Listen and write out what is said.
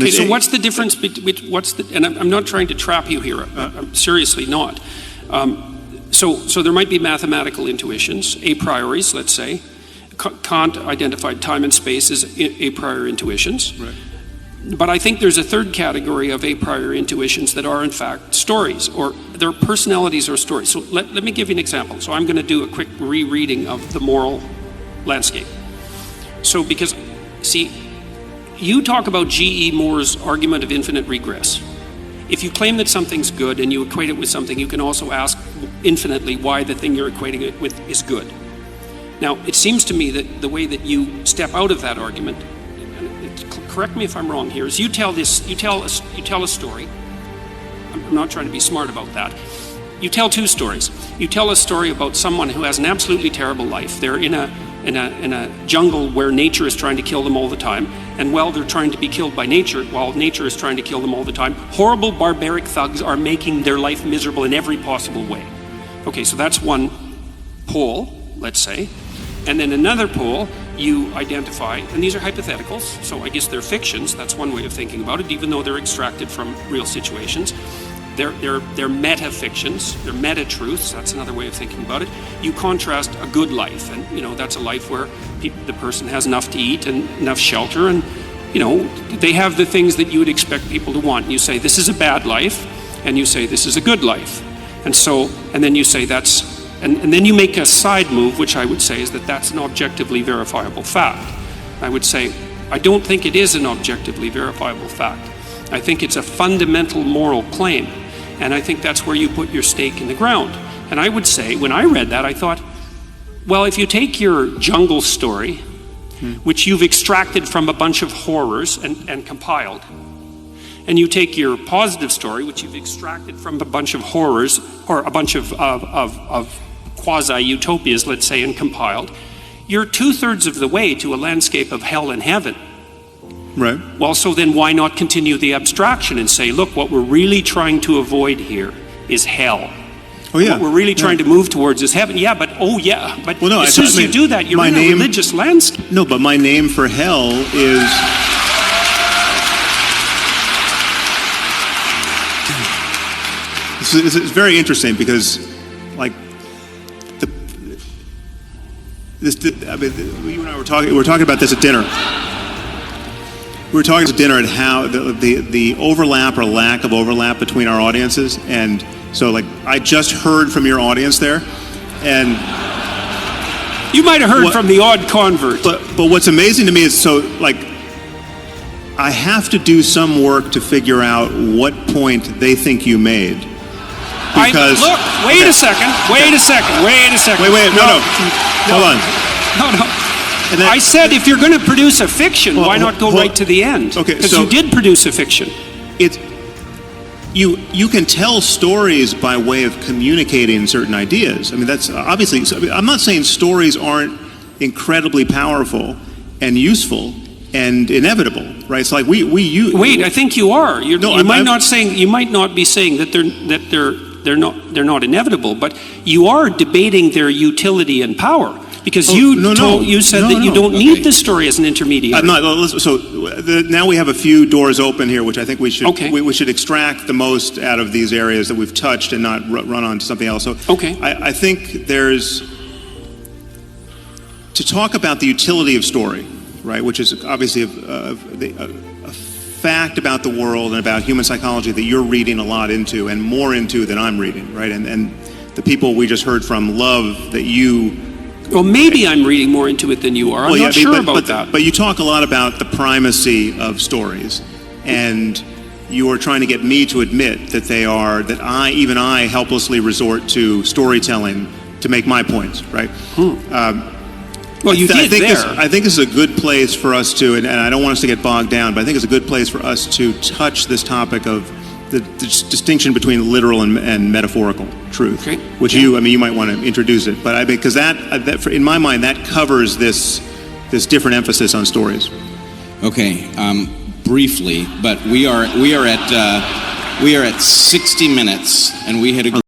Okay, so what's the difference between, and I'm not trying to trap you here, I'm seriously not. So there might be mathematical intuitions, a prioris, let's say. Kant identified time and space as a priori intuitions. Right. But I think there's a third category of a priori intuitions that are in fact stories, or they're personalities or stories. So let me give you an example. So I'm going to do a quick rereading of the moral landscape. So because, see, you talk about G.E. Moore's argument of infinite regress. If you claim that something's good and you equate it with something, you can also ask infinitely why the thing you're equating it with is good. Now, it seems to me that the way that you step out of that argument, correct me if I'm wrong here, is you tell a story. I'm not trying to be smart about that. You tell two stories. You tell a story about someone who has an absolutely terrible life. They're in a jungle where nature is trying to kill them all the time, and while they're trying to be killed by nature, while nature is trying to kill them all the time, horrible barbaric thugs are making their life miserable in every possible way. Okay, so that's one pole, let's say. And then another pole, you identify, and these are hypotheticals, so I guess they're fictions. That's one way of thinking about it, even though they're extracted from real situations. They're meta-fictions, they're meta-truths. That's another way of thinking about it. You contrast a good life, and that's a life where the person has enough to eat and enough shelter, and they have the things that you would expect people to want. And you say this is a bad life, and you say this is a good life, and then you say that's. And then you make a side move, which I would say is that that's an objectively verifiable fact. I would say, I don't think it is an objectively verifiable fact. I think it's a fundamental moral claim. And I think that's where you put your stake in the ground. And I would say, when I read that, I thought, well, if you take your jungle story, which you've extracted from a bunch of horrors and compiled, and you take your positive story, which you've extracted from a bunch of horrors, or a bunch of quasi-utopias, let's say, and compiled, you're 2/3 of the way to a landscape of hell and heaven. Right. Well, so then why not continue the abstraction and say, look, what we're really trying to avoid here is hell. Oh, yeah. What we're really trying to move towards is heaven. Yeah, but as soon as you do that, you're in a religious landscape. No, but my name for hell is... It's very interesting because, like, you and I were talking about this at dinner. We were talking at dinner at how the overlap or lack of overlap between our audiences, and so like I just heard from your audience there, and you might have heard from the odd convert. But what's amazing to me is I have to do some work to figure out what point they think you made. Because wait a second. Wait, no. Hold on. No. And I said if you're going to produce a fiction, why not go right to the end? Okay, because you did produce a fiction. You can tell stories by way of communicating certain ideas. I mean, that's obviously. I'm not saying stories aren't incredibly powerful and useful and inevitable, right? It's like we use. Wait, I think you are. You might not be saying that they're not inevitable, but you are debating their utility and power. Because you said that you don't need the story as an intermediary. I'm not. Now we have a few doors open here, which I think we should extract the most out of these areas that we've touched and not run on to something else. So I think there's to talk about the utility of story, right? Which is obviously a fact about the world and about human psychology that you're reading a lot into and more into than I'm reading, right? And the people we just heard from love that you. Well, maybe I'm reading more into it than you are. I'm not sure about that. But you talk a lot about the primacy of stories, and you are trying to get me to admit that even I helplessly resort to storytelling to make my points, right? Well, you did there. I think this is a good place for us to, and I don't want us to get bogged down, but I think it's a good place for us to touch this topic of the distinction between literal and metaphorical truth, which you might want to introduce it, but because that in my mind that covers this different emphasis on stories. Okay, briefly, but we are at 60 minutes, and we had agreed.